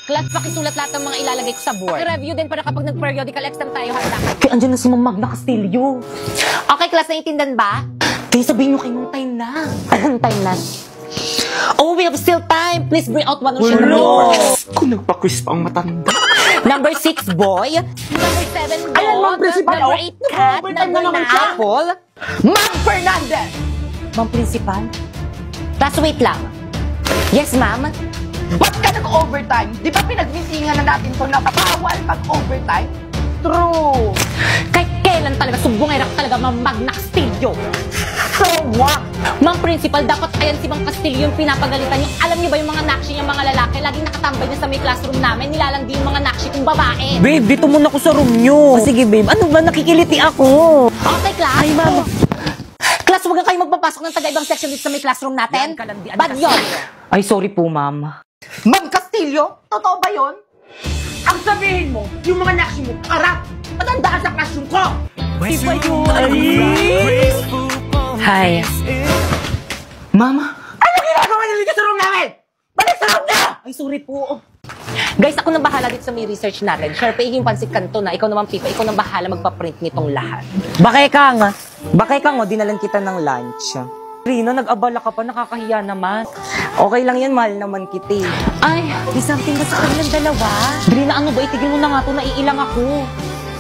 Class, pakisulat lahat ng mga ilalagay ko sa board. Paki-review din para kapag nag-periodical exam tayo, handa. Kaya andyan na si Ma'am Magna Castillo. Okay, class, naiintindihan ba? Kaya sabihin nyo kayo ng time na. Anong time na? Oh, we have still time. Please bring out one of your Hello! notes. Kung nagpa-quiz pa ang matanda. Number 6, boy. Number 7, dog. Ayan, Ma'am Principal. Number 8, cat. Overtime na Number naman 9, siya. apple. Ma'am Fernandez! Ma'am Principal? Class, wait lang. Yes, ma'am? Ba't ka nag-overtime? Di ba pinagmitingan na natin ito na bawal pag-overtime? True! Kahit kailan talaga, sumbongera ka talaga, Ma'am Magna Castillo. So what? Ma'am Principal, dapat ayan si Ma'am Castillo yung pinapagalitan yung alam niyo ba yung mga nakshi niyang mga lalaki, laging nakatambay na sa may classroom namin, nilalandi yung mga nakshi kong babae. Babe, dito muna ako sa room nyo. Sige, babe. Ano ba? Nakikiliti ako. Okay, class. Ay, ma'am. Class, huwag na kayo magpapasok ng taga-ibang section dito sa may classroom natin. Bad yun. Ay, sorry po, ma'am. Ma'am Castillo? Totoo ba yon? Ang sabihin mo, yung mga nakshi mo, karap! Matandaan sa classroom ko! Iba yun. Hi. Ma'am? Ano ginagawa niyo dito sa room namin? Balik sa room niyo! Ay, sorry po. Guys, ako nang bahala dito sa may research natin. Sure, paiging pansit kanto na. Ikaw naman, Pipa. Ikaw nang bahala magpa-print nitong lahat. Bakay kang, dinalan kita ng lunch. Rina, nag-abala ka pa, nakakahiya naman. Okay lang yan, mahal naman kita. Ay, may something ba sa kanilang dalawa? Brina, ano ba? Itigil mo na nga ito, naiilang ako.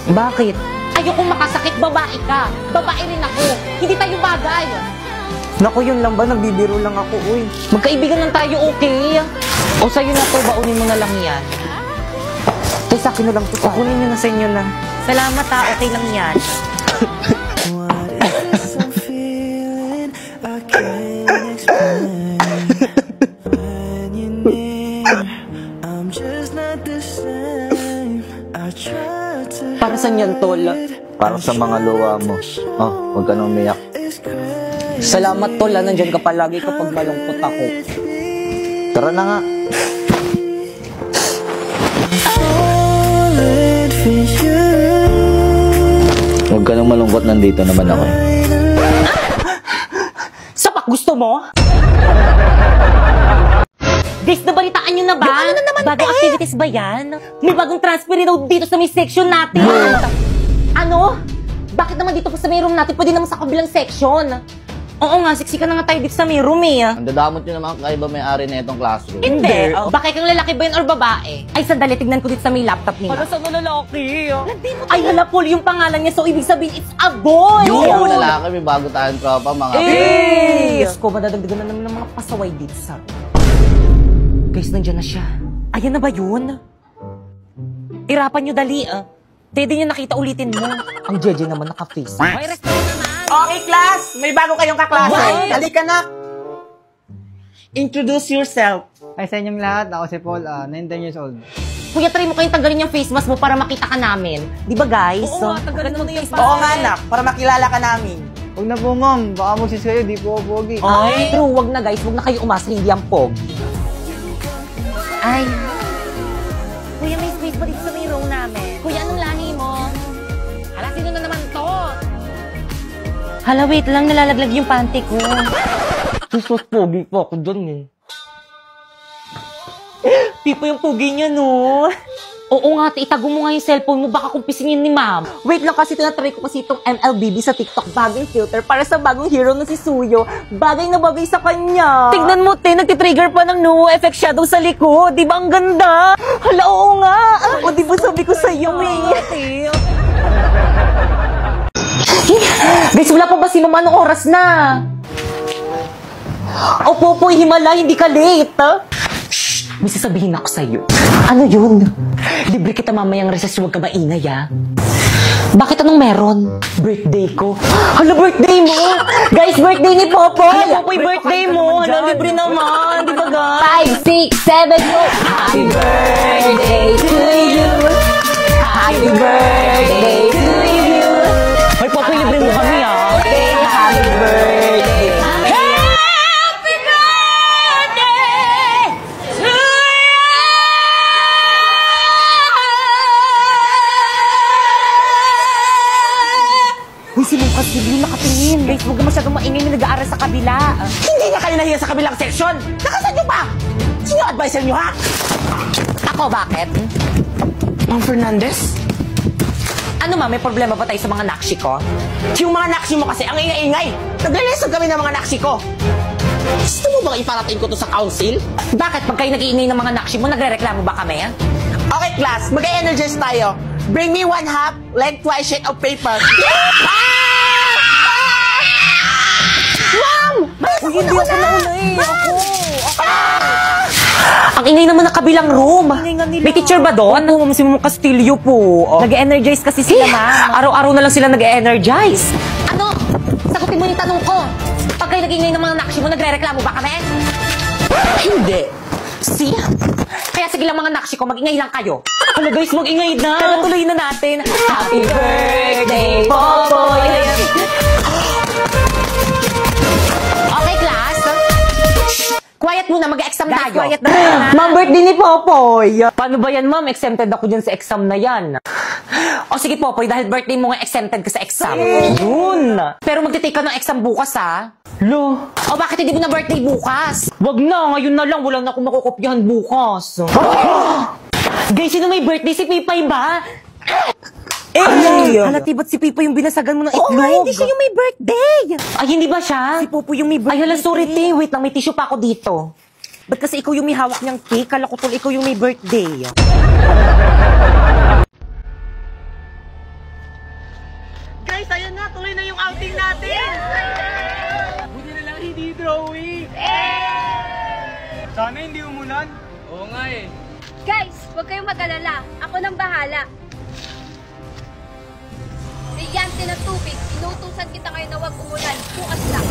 Bakit? Ayokong makasakit, babae ka. Babae rin ako. Hindi tayo bagay. Naku, yun lang ba? Nagbibiro lang ako, uy. Magkaibigan lang tayo, okay? O sa'yo na to, baunin mo na lang yan. Tay, sa akin na lang to. Kukunin nyo na sa inyo na. Salamat ha, okay lang yan. Para saan yan, tol? Para sa mga luwa mo. Oh, huwag ka nang umiyak. Salamat, tol. Nandyan ka palagi kapag malungkot ako. Tara na nga. Huwag ka nang malungkot, nandito naman ako. Sapak, gusto mo? Guys, nabalitaan nyo na ba? Ano na naman, bagong activities ba yan? May bagong transfer daw dito sa may section natin. Ano? Bakit naman dito pa sa may room natin? Pwede naman sa kabilang section. Oo nga, siksikan na nga tayo dito sa may room eh. Ang dadamot nyo naman kaiba may-ari na itong classroom. Hindi. Bakit kang lalaki ba yun or babae? Ay, sandali, tignan ko dito sa may laptop niya. Para saan na lalaki? Ay, hala, Paul, yung pangalan niya. So, ibig sabihin, it's a boy! Yung lalaki, may bago tayong tropa, mga Diyos ko, madadagdagan na naman ng mga pasaway dito sa room. Guys, nandiyan na siya. Ayan na ba yun? Irapan nyo dali, ah. Pwede nyo nakita, ulitin mo. Ang Jeje naman naka-face. May respect naman. Okay, class! May bago kayong kaklase. Wow! Halika na! Introduce yourself. Hi sa inyong lahat, ako si Paul, 19 years old. Kuya, try mo kayong tanggalin yung face mask mo para makita ka namin. Di ba, guys? Oo nga, tanggalin mo na yung Oo nga, anak. Para makilala ka namin. Huwag na po ma'am, baka magsis kayo, di po ako pogi. Ay, true. Wag na, guys. Wag na kayo umasa. Hindi ang pog. Ay. Kuya, may space pa dito sa may room namin. Kuya, anong lahi mo? Hala, sino na naman to? Hala, wait lang, nalalaglag yung panty ko. Sus, pogi po ako dun eh. Pipo yung pogi niya, no? Oo nga, itago mo nga yung cellphone mo. Baka kumpisingin ni ma'am. Wait lang kasi tinatry ko kasi itong MLBB sa TikTok bagong filter para sa bagong hero na si Suyo. Bagay na bagay sa kanya. Tignan mo, te, nagtitrigger pa ng no effect shadow sa likod. Di ba ang ganda? Hala, oo nga. O di ba sabi ko sa'yo eh. Guys, wala pa ba si mama? Anong oras na? Opo po, himala, hindi ka late. May sasabihin ako sa'yo. Ano yun? Libre kita mamayang recess, huwag ka maingay, ah. Bakit anong meron? Birthday ko. Hala, birthday mo! Guys, birthday ni Popoy! Hala, Popoy, birthday mo! Hala, libre naman! Di ba, guys? 5, 6, 7, go! Happy birthday to you! Happy birthday to you! Ay, Popoy, libre mo kami, ah. Happy birthday! Uy, si Ma'am Castillo nakatingin. Guys, huwag ka masyadong maingay na nag-aaral sa kabila. Hindi niya kayo nahiya sa kabilang section. Nakasan niyo pa? Sino advisor niyo, ha? Ako, bakit? Ma'am Fernandez? Ano ma, may problema ba tayo sa mga nakshi ko? Yung mga naksi mo kasi ang ingay-ingay. Naglalisod kami ng mga naksi ko. Gusto mo bang iparating ko to sa council? Bakit pag kayo nag-iingay ng mga nakshi mo, nagre-reklamo ba kami? Okay, class. Mag-energize tayo. Bring me 1/2 lengthwise sheet of paper. Ma'am! Uy, hindi ako nauna eh. Ang ingay naman ng kabilang room. May teacher ba doon? Oo, si Ma'am Castillo po. Nag-energize kasi sila, ma'am. Araw-araw na lang sila nag-energize. Ano? Sagutin mo yung tanong ko. Pag kayo nag-ingay ng mga nakshi mo, nagre-reklamo ba kami? Hindi. See? Kaya sige lang mga nakshi ko, mag-ingay lang kayo. Hala guys, mag-ingay na. Tara, tuloy na natin. Happy birthday, Popoy! Okay, class? Quiet muna, mag-exam tayo. Quiet na. Ma'am, birthday ni Popoy. Paano ba yan, ma'am? Exempted ako dyan sa exam na yan. O sige, Popoy, dahil birthday mo nga exempted ka sa exam. Yun! Pero magtitake ka ng exam bukas, ha? Lo. O bakit hindi mo na birthday bukas? Wag na, ngayon na lang. Wala na akong makukopyahan bukas. Guys, sino may birthday? Si Pipay ba? Halati ba't si Pipa yung binasagan mo ng itlog? Oo, hindi siya yung may birthday. Ay, hindi ba siya? Si Popo yung may birthday. Ay, hala, sorry, te. Wait lang, may tissue pa ako dito. Ba't kasi ikaw yung may hawak niyang cake? Kala ko tol, ikaw yung may birthday. Guys, ayun na. Tuloy na yung outing natin. Buti na lang hindi drawing. Sana hindi umulan. Oo nga eh. Guys, huwag kayong mag-alala. Ako nang bahala. Brilyante ng tubig. Inuutusan kita ngayon na huwag umulan. Bukas lang.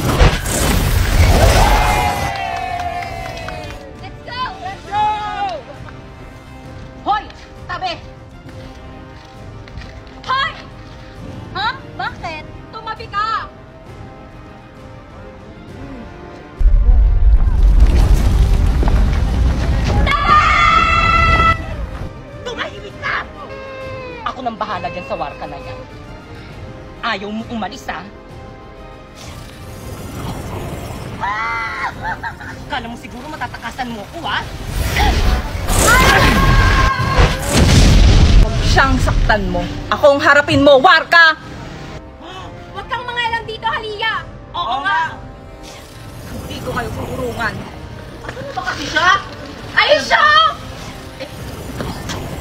Let's go! Let's go! Hoy! Tabi! Hoy! Ha? Bakit? Tumabi ka! Tumahimik ka! Ako nang bahala dyan sa warka na yan. Ayaw mo umalis, ha? Kala mo siguro matatakasan mo ako, ha? Huwag siyang saktan mo. Ako ang harapin mo, Warka! Huwag kang mangalang dito, Halia! Oo nga! Hindi ko kayo pururungan. Ano ba kasi siya? Ayun siya!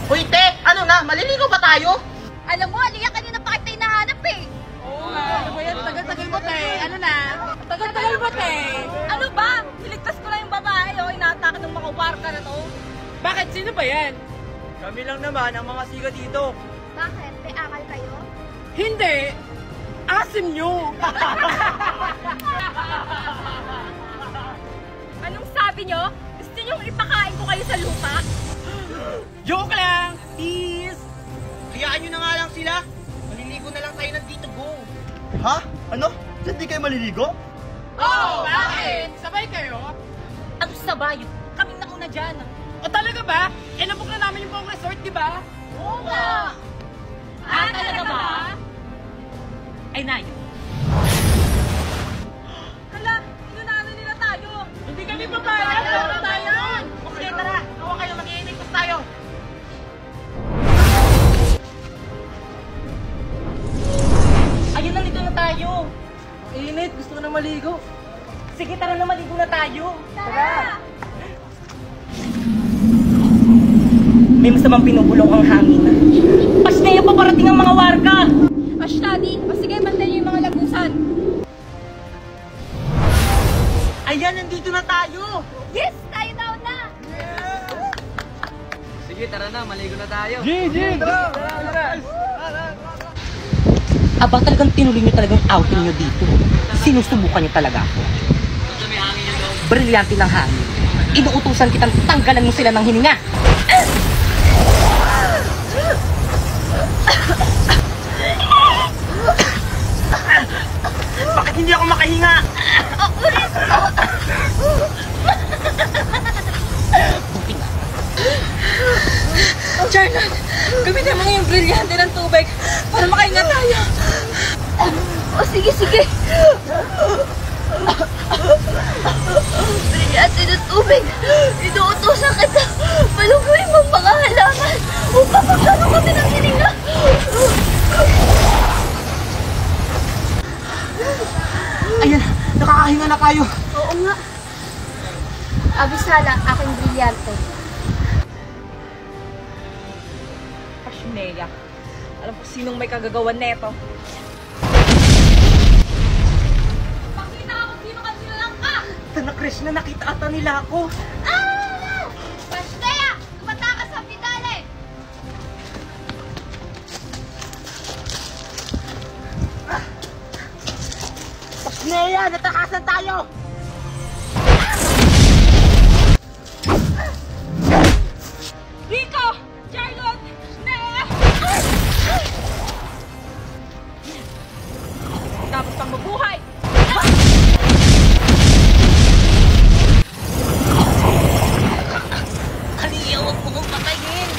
Uy, te! Ano na? Maliligo ba tayo? Alam mo, Halia, kanina pa kita hinahanap eh. Oo nga. Ano ba yan? Tagal-tagal mo, te. Ano na? Tagal-tagal mo, te. Ano ba? Niligtas ko lang yung babae o inaatake ng mga warka na to. Bakit? Sino ba yan? Kami lang naman ang mga siga dito. Bakit? May akal kayo? Hindi! Asim nyo! Anong sabi nyo? Gusto nyong ipakain ko kayo sa lupa? Joke lang! Peace! Hayaan nyo na nga lang sila. Maliligo na lang tayo ng Tito Go. Ha? Ano? Saan di kayo maliligo? Oh! Bakit? Sabay kayo? Ano sabay? Kaming nauna dyan. O talaga ba? Eh, nabook na namin yung buong resort, di ba? Oo nga! Talaga ba? Ay, Nay. Hala, inunanan nila tayo. Hindi kami papayag. Ano tayo? Okay, tara. Hawa kayo, mag-iinigtos tayo. Ayun, nandito na tayo. Init, gusto ko na maligo. Sige, tara na, maligo na tayo. Tara! May masamang pinubulong ang hangin. Pasneya pa parating ang mga warka. O, Shadi, o sige, bantayan niyo yung mga lagusan. Ayan, nandito na tayo. Yes, tayo daw na! Sige, tara na, maligo na tayo. Aba, talagang tinuloy niyo talagang outing niyo dito. Sinusubukan niyo talaga ako. Brilyante ng hangin. Inuutusan kitang tanggalan mo sila ng hininga. Bakit hindi ako makahinga? Charlotte, gamitin mo yung brilyante ng tubig para makahinga tayo. O, sige, sige. Brilyante ng tubig. Inuutosan kita. Maluguin mo ang mga halaman upang magkaroon kami ng hininga. Ayan, nakakahinga na kayo. Oo nga. Abisala, aking brilyante. Passionella. Alam ko sinong may kagagawan neto. Pakita ako sino ka lang ka! Tana, Krishna, nakita ata nila ako. Ah! Pastea! Tumata ka sa pidale! Passionella, natakasan tayo! Rico! Charlotte! Nea! Tapos kang mabuhay! Aliya, huwag mo kong patayin!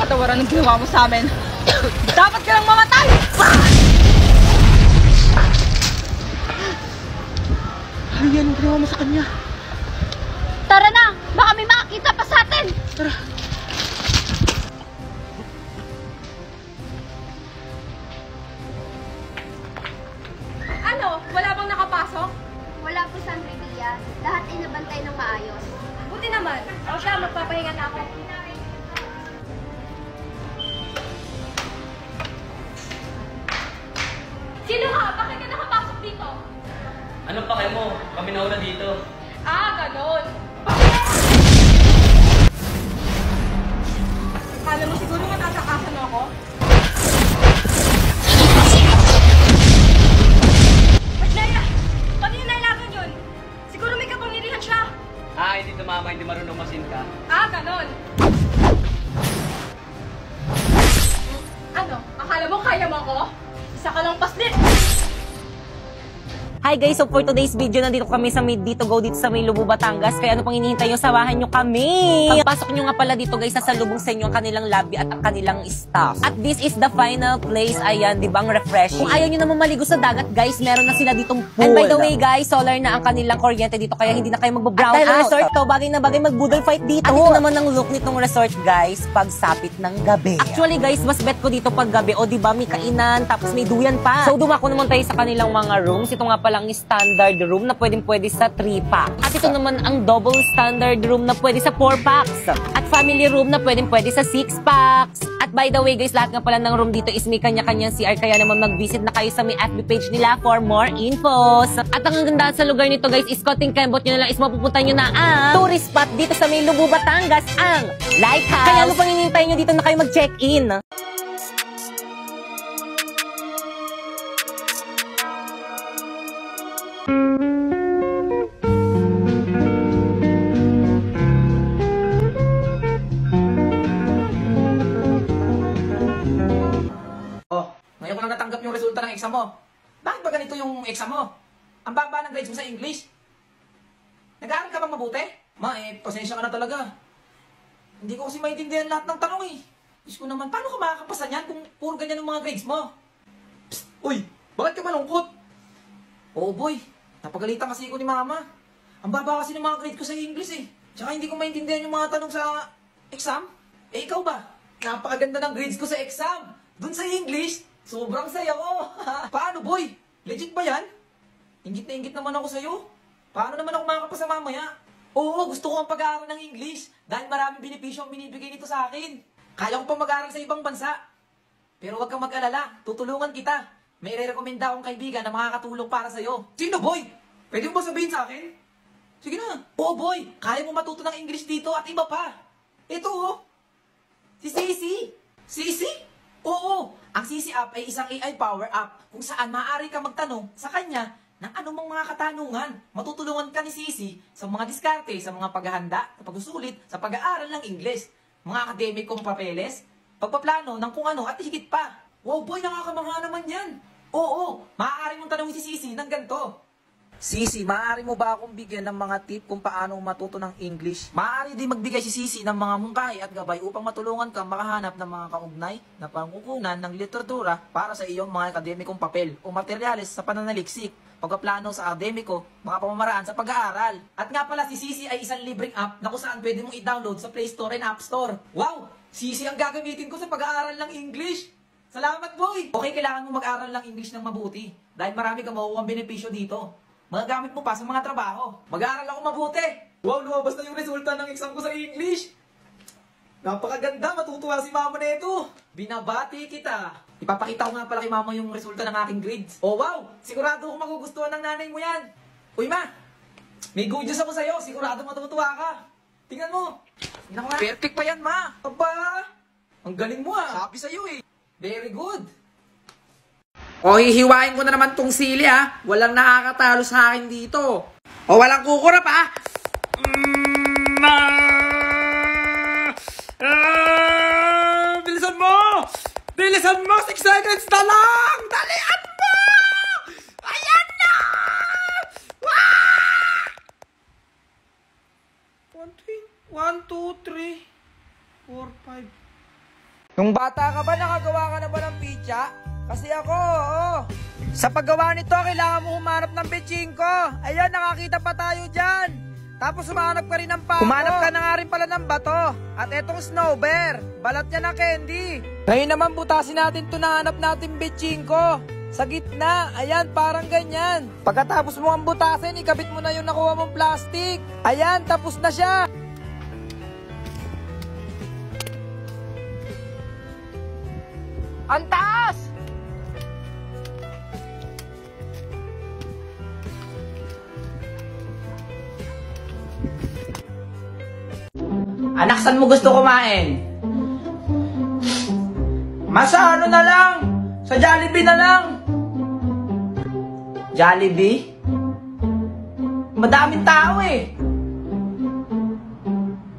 Patawaran ng ginawa mo sa amin. Dapat ka lang mamatay! Ano yan ang ginawa mo sa kanya? Tara na! Baka may makakita pa sa atin! Ano? Wala bang nakapasok? Wala po, Sandra Villa. Lahat ay nabantay ng maayos. Buti naman. O siya, magpapahinga na ako. Sino ka? Bakit ka nakapasok dito? Anong pake mo? Kami nauna dito. Ah, ganon. Alam mo siguro matatakasan ako? Pasleya! Kanina nailagan yun. Siguro may kapangyarihan siya. Ah, hindi tumama, hindi marunong masinta. Ah, ganon. Ano? Akala mo kaya mo ako? Isa ka lang paslit! Hi guys, so for today's video, nandito kami sa Mid Dito Go dito sa may Lubu, Batangas. Kaya ano pang hinihintay nyo, samahan nyo kami. Pagpasok nyo nga pala dito guys, sasalubong sa inyo ang kanilang lobby at ang kanilang staff. At this is the final place. Ayan, di ba ang refreshing? Kung ayaw nyo naman maligo sa dagat guys, meron na sila ditong pool. And by the way guys, solar na ang kanilang kuryente dito, kaya hindi na kayo magbo-brown out. Dahil resort to, bagay na bagay mag-boodle fight dito. At ito naman ang look nitong resort guys, pagsapit ng gabi. Actually guys, mas bet ko dito pag gabi. O di ba may kainan, tapos may duyan pa. So dumako naman tayo sa kanilang mga rooms. Ito nga palang standard room na pwede sa 3 packs. At ito naman ang double standard room na pwede sa 4 packs. At family room na pwede sa 6 packs. At by the way guys, lahat nga pala ng room dito is may kanya-kanyang CR, kaya naman mag-visit na kayo sa may FB page nila for more infos. At ang ganda sa lugar nito guys is Koting Kembot nyo na lang is mapupunta nyo na ang tourist spot dito sa may Lubu, Batangas, ang Lighthouse. Kaya ano pang hinihintay nyo dito na kayo mag-check-in? Ngayon ko lang natanggap yung resulta ng exam mo. Bakit ba ganito yung exam mo? Ang baba ng grades mo sa English. Nag-aaral ka bang mabuti? Ma, pasensya ka na talaga. Hindi ko kasi maintindihan lahat ng tanong eh. Diyos ko naman, paano ka makakapasa niyan kung puro ganyan yung mga grades mo? Psst! Uy! Bakit ka malungkot? Oo boy, napagalitan kasi ako ni mama. Ang baba kasi ng mga grade ko sa English eh. Tsaka hindi ko maintindihan yung mga tanong sa exam. Eh ikaw ba? Napakaganda ng grades ko sa exam. Dun sa English, sobrang saya ko. Paano boy? Legit ba yan? Ingit na ingit naman ako sa'yo. Paano naman ako makakapasa mamaya? Oo, gusto ko ang pag-aaral ng English dahil maraming benepisyo ang binibigay nito sa akin. Kaya ko pa mag-aaral sa ibang bansa. Pero huwag kang mag-alala, tutulungan kita. May re-recommenda akong kaibigan na makakatulong para sa'yo. Sino boy? Pwede mo ba sabihin sa akin? Sige na. Oo boy, kaya mo matuto ng English dito at iba pa. Ito oh. Si Sisi. Sisi? Oo, ang Sisi app ay isang AI power app kung saan maaari ka magtanong sa kanya ng anumang mga katanungan. Matutulungan ka ni Sisi sa mga diskarte, sa mga paghahanda, sa pagsusulit, sa pag-aaral ng English, mga akademikong papeles, pagpaplano ng kung ano at higit pa. Wow boy, nakakamangha naman yan. Oo, maaari mong tanongin si Sisi ng ganito. Sisi, maaari mo ba akong bigyan ng mga tip kung paano matuto ng English? Maaari din magbigay si Sisi ng mga mungkahi at gabay upang matulungan kang makahanap ng mga kaugnay na pangkukunan ng literatura para sa iyong mga akademikong papel o materyales sa pananaliksik, pagpaplano sa akademiko, mga pamamaraan sa pag-aaral. At nga pala, si Sisi ay isang libreng app na kung saan pwede mong i-download sa Play Store and App Store. Wow! Sisi ang gagamitin ko sa pag-aaral ng English. Salamat, boy! Okay, kailangan mo mag-aaral ng English ng mabuti. Dahil marami kang makukuha benepisyo dito. Magagamit mo pa sa mga trabaho. Mag-aaral ako mabuti. Wow, lumabas na yung resulta ng exam ko sa English. Napakaganda, matutuwa si mama nito. Binabati kita. Ipapakita ko nga pala kay mama yung resulta ng aking grades. Oh wow, sigurado kung magugustuhan ng nanay mo yan. Uy ma, may good news ako sa'yo. Sigurado matutuwa ka. Tingnan mo. Tingnan ko nga. Perfect pa yan ma. Aba, ang galing mo ah. Sabi sa'yo eh. Very good. O hihiwain ko na naman tong sili ah. Walang nakakatalo sa akin dito. O walang kukurap ah. Bilisan mo! Bilisan mo! 6 seconds na lang! Dalian mo! Ayan na! 1, 2, 3, 4, 5. Nung bata ka ba, nakagawa ka na ba ng pizza? Kasi ako, oo. Sa paggawa nito, kailangan mo humanap ng bitching ko. Ayun, nakakita pa tayo dyan. Tapos humanap ka rin ng pako. Humanap ka na nga rin pala ng bato. At etong snow bear, balat niya na candy. Ngayon naman butasin natin ito na hanap natin bitching ko. Sa gitna, ayan, parang ganyan. Pagkatapos mo ang butasin, ikabit mo na yung nakuha mong plastic. Ayan, tapos na siya. Ang taas! Anak, saan mo gusto kumain? Masa ano na lang? Sa Jollibee na lang. Jollibee? Madaming tao eh.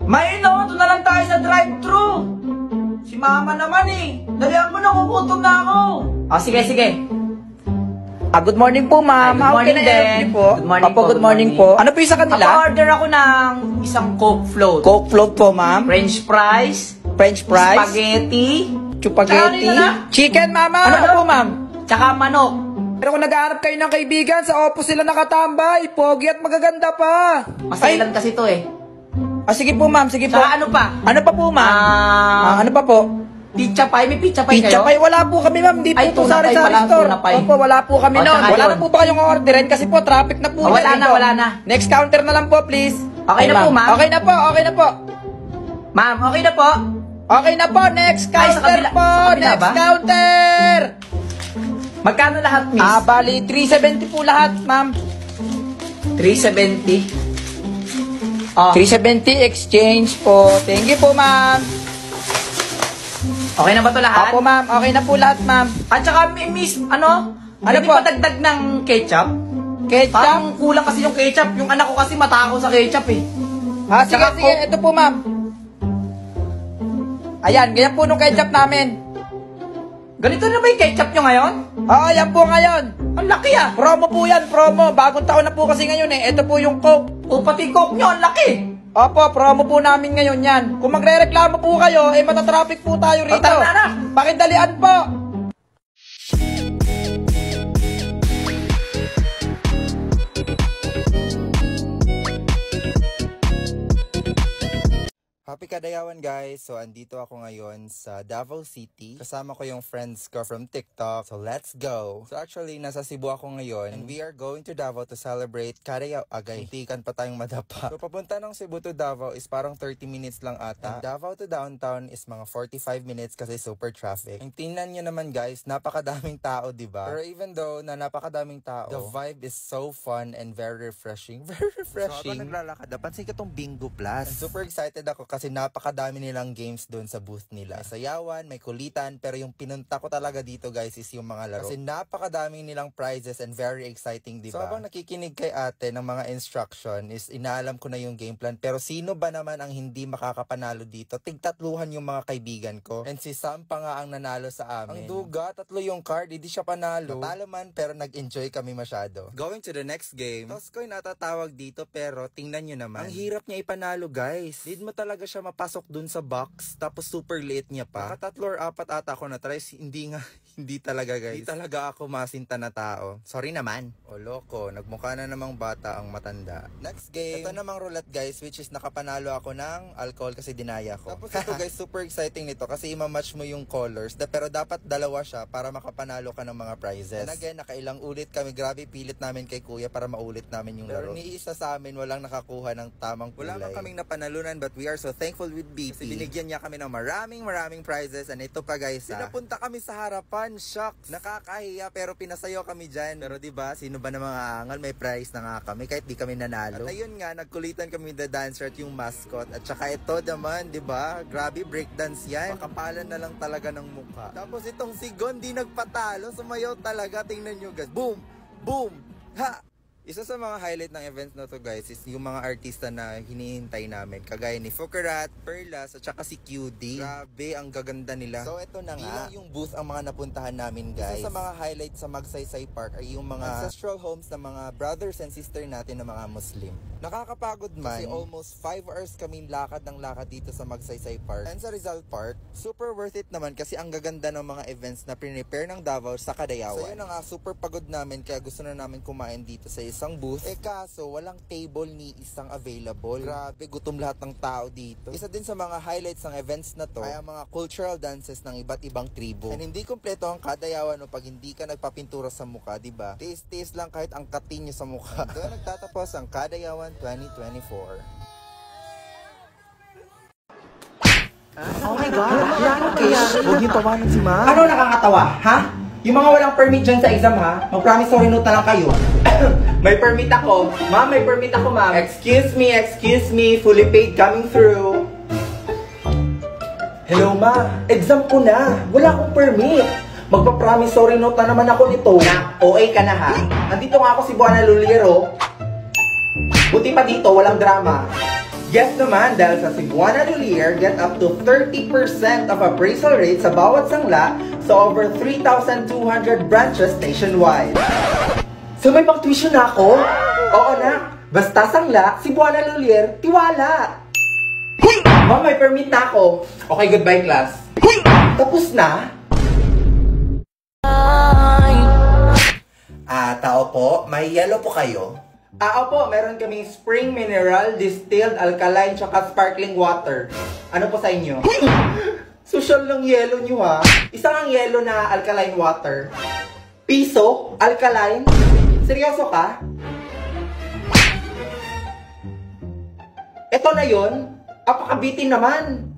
May no, doon na lang tayo sa drive-thru. Si mama naman eh. Dalihan mo na, kukutom na ako. Oh, sige, sige. Good morning po, ma'am. How can I help you po? Good morning po. Good morning po. Ano po yung sa kanila? Pa-order ako ng isang Coke float. Coke float po, ma'am. French fries. French fries. Spaghetti. Chupaghetti. Chicken, mama. Ano po, ma'am? Tsaka manok. Pero kung nag-aarap kayo ng kaibigan, sa Oppo sila nakatambay. Pogi at magaganda pa. Masailan kasi to eh. Sige po, ma'am. Sige po. Tsaka ano pa? Ano pa po, ma'am? Ano pa po? Pizza pie? May pizza pie kayo? Pizza pie? Wala po kami, ma'am. Hindi po ito sa sari-sari store. Opo, wala po kami noon. Wala na po ba kayong orderin? Kasi po, traffic na po. Wala na, wala na. Next counter na lang po, please. Okay na po, ma'am? Okay na po, okay na po. Ma'am, okay na po? Okay na po, next counter po. Next counter. Magkano lahat, miss? Bali, 370 po lahat, ma'am. 370? 370 exchange po. Thank you po, ma'am. Okay na ba ito lahat? Opo, ma'am. Okay na po lahat, ma'am. At saka, miss, ano po? Padagdag ng ketchup? Ketchup? Parang kulang kasi yung ketchup. Yung anak ko kasi matakaw sa ketchup eh. Sige, sige. Ito po, ma'am. Ayan, ganyan po nung ketchup namin. Ganito na ba yung ketchup nyo ngayon? Oo, yan po ngayon. Ang laki ah. Promo po yan, promo. Bagong taon na po kasi ngayon eh. Ito po yung Coke. O, pati Coke nyo, ang laki. Opo, promo po namin ngayon yan. Kung magre-reklamo po kayo, matatraffic po tayo rito. Pakidalian po. Happy Kadayawan guys! So andito ako ngayon sa Davao City. Kasama ko yung friends ko from TikTok. So let's go! So actually, nasa Cebu ako ngayon. And we are going to Davao to celebrate Kadayaw. Agay, tikan pa tayong madapa. So papunta ng Cebu to Davao is parang 30 minutes lang ata. And Davao to downtown is mga 45 minutes kasi super traffic. And tingnan nyo naman guys, napakadaming tao, diba? Pero even though na napakadaming tao, the vibe is so fun and very refreshing. Very refreshing. So ako naglalakad, napansin ko tong Bingo Plus. And super excited ako kasi napakadami nilang games doon sa booth nila. May sayawan, may kulitan, pero yung pinunta ko talaga dito guys is yung mga laro. Kasi napakadami nilang prizes and very exciting, diba? So habang nakikinig kay ate ng mga instruction is inaalam ko na yung game plan. Pero sino ba naman ang hindi makakapanalo dito? Tigtatluhan yung mga kaibigan ko. And si Sam pa nga ang nanalo sa amin. Ang duga, 3 yung card, hindi siya panalo. Natalo man, pero nag-enjoy kami masyado. Going to the next game. Toskoy natatawag dito, pero tingnan nyo naman. Ang hirap niya ipanalo guys. Need mo talaga siya siya mapasok dun sa box, tapos super liit niya pa. Nakatatlo or 4 ata ako na try, hindi talaga guys. Hindi talaga ako masinta na tao. Sorry naman. O loko, nagmukha na namang bata ang matanda. Next game, ito namang roulette guys, which is nakapanalo ako ng alcohol kasi dinaya ko. Tapos ito guys, super exciting nito kasi ima-match mo yung colors, pero dapat dalawa siya para makapanalo ka ng mga prizes. And again, nakailang ulit kami, grabe pilit namin kay kuya para maulit namin yung laro. Pero ni isa sa amin walang nakakuha ng tamang kulay. Wala man kaming napanalunan, but we are so thankful with BP. Kasi binigyan niya kami ng maraming prizes. And ito pa guys, pinapunta kami sa harapan. Shucks, nakakahiya pero pinasayo kami dyan. Pero diba, sino ba na mga angal, may prize na nga kami kahit di kami nanalo. At ayun nga, nagkulitan kami with the dancer at yung mascot. At saka ito naman, diba, grabe breakdance yan. Makapalan na lang talaga ng mukha. Tapos itong si Gon di nagpatalo, sumayaw talaga. Tingnan nyo guys, boom, boom, ha! Isa sa mga highlight ng events na to guys is yung mga artista na hinihintay namin. Kagaya ni Fukerat, Perlas, at saka si QD. Grabe, ang gaganda nila. So ito na nga, lang yung booth ang mga napuntahan namin guys. Isa sa mga highlight sa Magsaysay Park ay yung mga ancestral homes ng mga brothers and sister natin na mga Muslim. Nakakapagod man kasi almost 5 hours kami lakad dito sa Magsaysay Park. And sa Rizal Park, super worth it naman kasi ang gaganda ng mga events na prepare ng Davao sa Kadayawan. So yun na nga, super pagod namin kaya gusto na namin kumain dito sa isang booth. Kaso walang table ni isang available. Grabe, gutom lahat ng tao dito. Isa din sa mga highlights ng events na to ay ang mga cultural dances ng iba't ibang tribo. And hindi kumpleto ang Kadayawan pag hindi ka nagpapintura sa mukha, diba? Taste lang kahit ang katin nyo sa mukha. Doon nagtatapos ang Kadayawan 2024. Oh my God! Huwag yung tawanan si Ma. Ano nakakatawa, ha? Yung mga walang permit dyan sa exam, ha? Mag-promissory note na lang kayo. May permit ako. Ma'am, may permit ako, ma'am. Excuse me. Fully paid coming through. Hello, ma. Exam ko na. Wala akong permit. Magpa-promissory note na naman ako nito. Na, OA ka na, ha? Nandito nga ako si Buana Luliero. Buti pa dito, walang drama. Yes naman, dahil sa Cebuana Lulier, get up to 30% of appraisal rate sa bawat sangla sa over 3,200 branches nationwide. So may pang-tuition na ako? Oo na, basta sangla, Cebuana Lulier, tiwala! Ma'am, may permit na ako. Okay, goodbye class. Tapos na? Tao po, may yellow po kayo? Opo, meron kaming spring mineral, distilled, alkaline, tsaka sparkling water. Ano po sa inyo? Social lang yellow nyo ha. Isang ang yellow na alkaline water. Piso? Alkaline? Seryoso ka? Ito na yun? Apakabitin naman.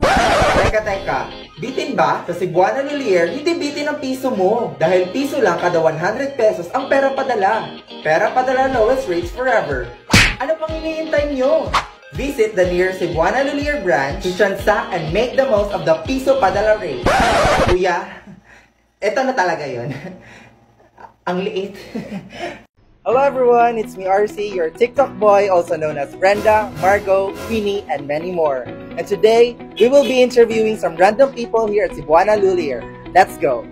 Teka. Bitin ba? Sa Cebuana Lulier, hindi bitin ang piso mo. Dahil piso lang kada 100 pesos ang pera padala. Pera padala, lowest rates forever. Ano pang hinihintay nyo? Visit the nearest Cebuana Lulier branch to transact and make the most of the piso padala rate. Kuya, eto na talaga yun. Ang liit. Hello everyone, it's me RC, your TikTok boy, also known as Brenda, Margo, Queenie, and many more. And today, we will be interviewing some random people here at Cebuana Lulier. Let's go!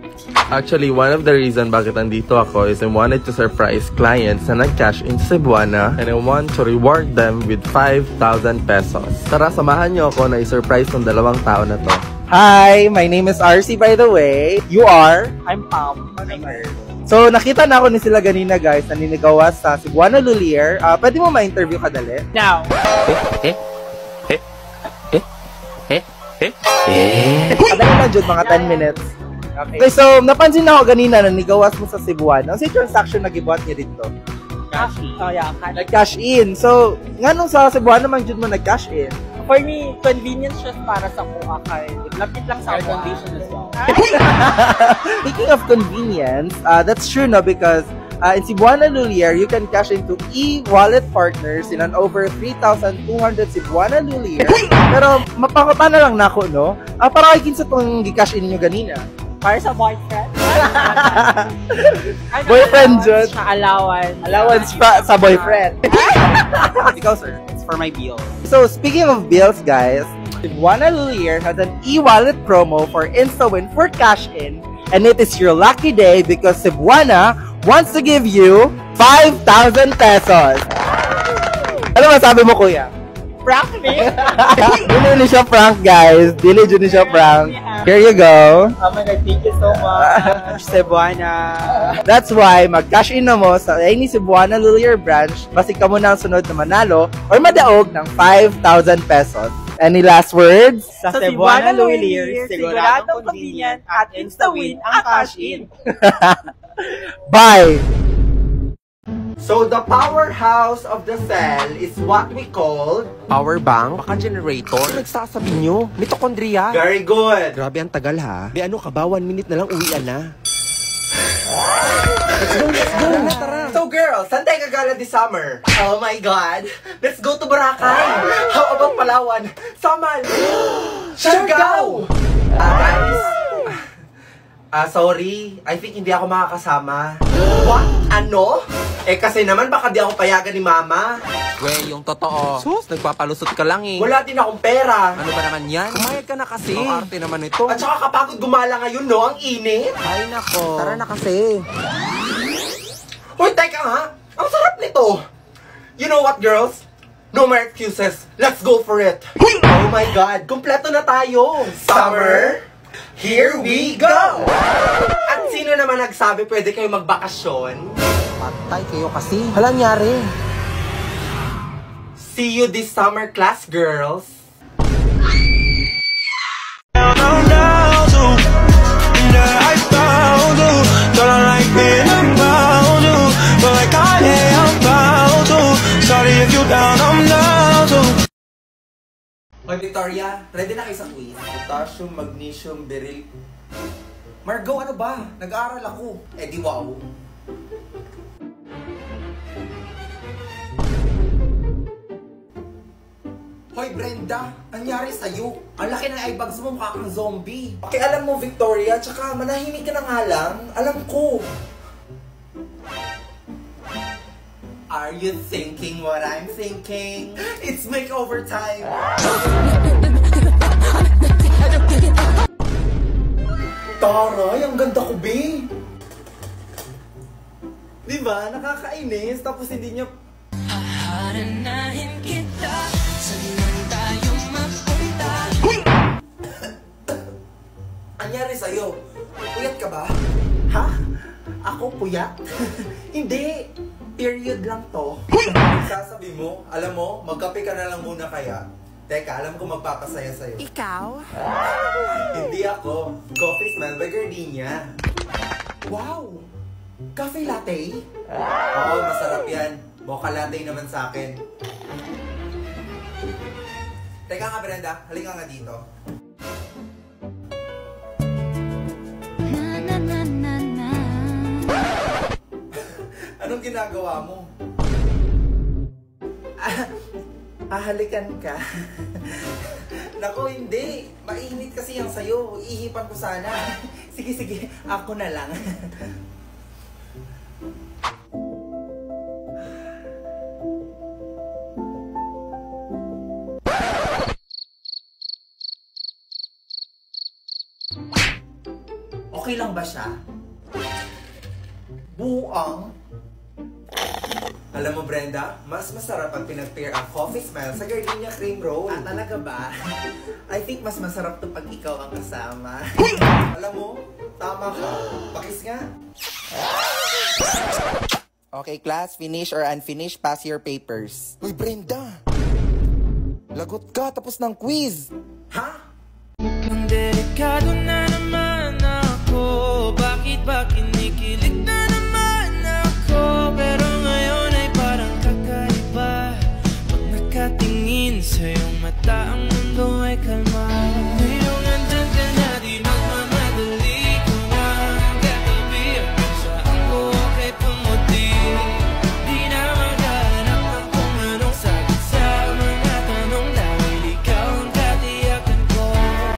Actually, one of the reasons bakit nandito ako is I wanted to surprise clients na nag-cash in Cebuana and I want to reward them with 5,000 pesos. Tara, samahan niyo ako na i-surprise ng dalawang tao na to. Hi, my name is RC by the way. You are? I'm Pam. So, nakita na ako ni sila ganina guys, naninigawa sa Cebuana Lulier. Pwede mo ma-interview kadali? Now. Kadali lang dyan, mga 10 minutes. Okay, so, napansin na ako ganina, nanigawas mo sa Cebuana. Ano si transaction na gibuhat niya dito? Cash in. Oh yeah, Nag-cash in. So, nga nung sa Cebuana naman dyan mo nag-cash in? For me, convenience just para sa kuha kay lapit lang sa condition as well. Speaking of convenience, that's true no because in Cebuana Lulier, you can cash into e-wallet partners in an over 3,200 Cebuana Lulier. Pero mapakota na lang nako no. Para kay kinsa tong gi-cash in niyo ganina? Para sa boyfriend. Boyfriend jud. Allowance. Allowance pa sa boyfriend. Ikaw sir, it's for my bill. So speaking of bills guys, Cebuana Lulier has an e-wallet promo for InstaWin for cash in, and it is your lucky day because Cebuana wants to give you 5,000 pesos. Ano masabi mo kuya? prank me. Dili ni siya prank, guys. Dili ni siya prank. Here you go. Oh my God, thank you so much. Cebuana. That's why, mag-cash in na mo sa any Cebuana Lulier branch, basig ka mo na ang sunod na manalo or madaog ng 5,000 pesos. Any last words? Sa Cebuana Lulier, siguradong convenient at insta-win ang cash in. Bye! So the powerhouse of the cell is what we call Power bank? Baka generator? Ano nagsasabi nyo? Mitochondria? very good. Grabe ang tagal ha. Be ano ka ba? 1 minute na lang uwian na. Tara. So girls, saan tayo gagala this summer? Oh my God! Let's go to Boracay! How about Palawan? Samal! Siargao! Guys, sorry. I think hindi ako makakasama. What? Ano? Kasi naman baka di ako payagan ni Mama. We, yung totoo. Sus, nagpapalusot ka lang eh. Wala din akong pera. Ano ba naman yan? Kumayag ka na kasi. Ang arte naman ito. At saka kapagod gumala ngayon, no? Ang init. Ay nako. Tara na kasi. Hoy, teka nga! Ang sarap nito! You know what, girls? No more excuses. Let's go for it! Oh my God! Kompleto na tayo! Summer, here we go! At sino naman nagsabi pwede kayo magbakasyon? Patay kayo kasi. Hala nyari. See you this summer class, girls! Hoy, Victoria, ready na kayo sa quiz? Potassium, magnesium, beryl. Margo, ano ba? Nag-aaral ako. Di wow. Hoy, Brenda, anyari sa'yo? Ang laki ng eye bags mo, mukha kang zombie. Okay, alam mo, Victoria, tsaka manahimik ka na nga lang. Alam ko. Are you thinking what I'm thinking? It's makeover time! Taray, ang ganda ko, be! Diba? Nakakainis, tapos hindi niya... Haharanahin kita, saan tayo mapunta? Anyari sa'yo? Puyat ka ba? Ha? Ako puyat? Hindi! Period lang to. Sasabi mo, alam mo, magkape ka na lang muna kaya. Teka, alam ko magpapasaya sa'yo. Ikaw? Hindi ako. Coffee smell by Gardenia. Wow! Cafe latte? Oo, masarap yan. Mocha latte naman sa akin. Teka nga, Brenda. Halika nga dito. Anong ginagawa mo? Halikan ka? Naku, hindi. Mainit kasi yan sa'yo. Ihipan ko sana. Sige, sige. Ako na lang. Okay lang ba siya? Buang. Alam mo, Brenda, mas masarap pag pinag-pair ang coffee smell sa Gardenia cream roll. Ah, talaga ba? I think mas masarap to pag ikaw ang kasama. Alam mo, tama ka. Pakis nga. Okay, class, finish or unfinished, pass your papers. Uy, Brenda! Lagot ka tapos ng quiz. Ha?